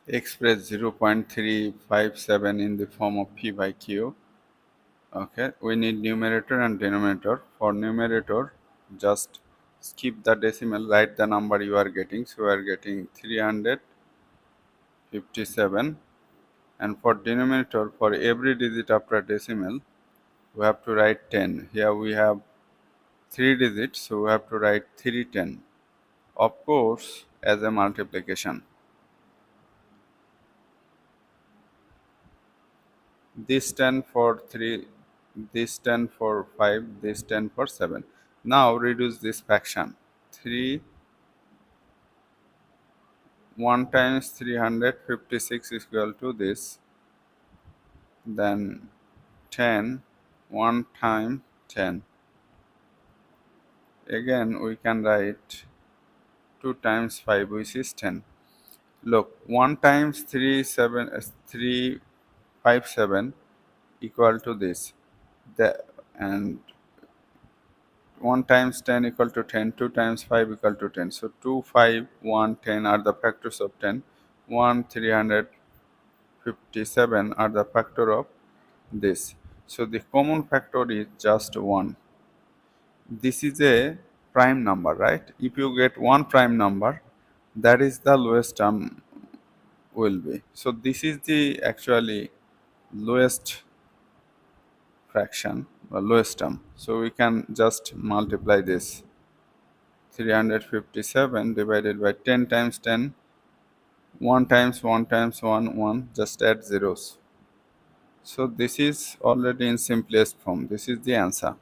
express 0.357 in the form of p by q. Okay, we need numerator and denominator. For numerator, just skip the decimal, write the number you are getting. So we are getting 357. And for denominator, for every digit after decimal, we have to write 10. Here we have 3 digits, so we have to write 310. Of course, as a multiplication. This 10 for 3, this 10 for 5, this 10 for 7. Now reduce this fraction. 3 1 times 356 is equal to this. Then 10 1 time 10. Again we can write 2 times 5, which is 10. Look, 1 times 357 equal to this. And 1 times 10 equal to 10, 2 times 5 equal to 10. So 2, 5, 1, 10 are the factors of 10. 1, 357 are the factor of this. So the common factor is just 1. This is a prime number, right? If you get one prime number, that is the lowest term will be. So this is the actually lowest fraction or lowest term. So we can just multiply this. 357 divided by 10 times 10, 1 times 1 times 1, 1, just add zeros. So this is already in simplest form. This is the answer.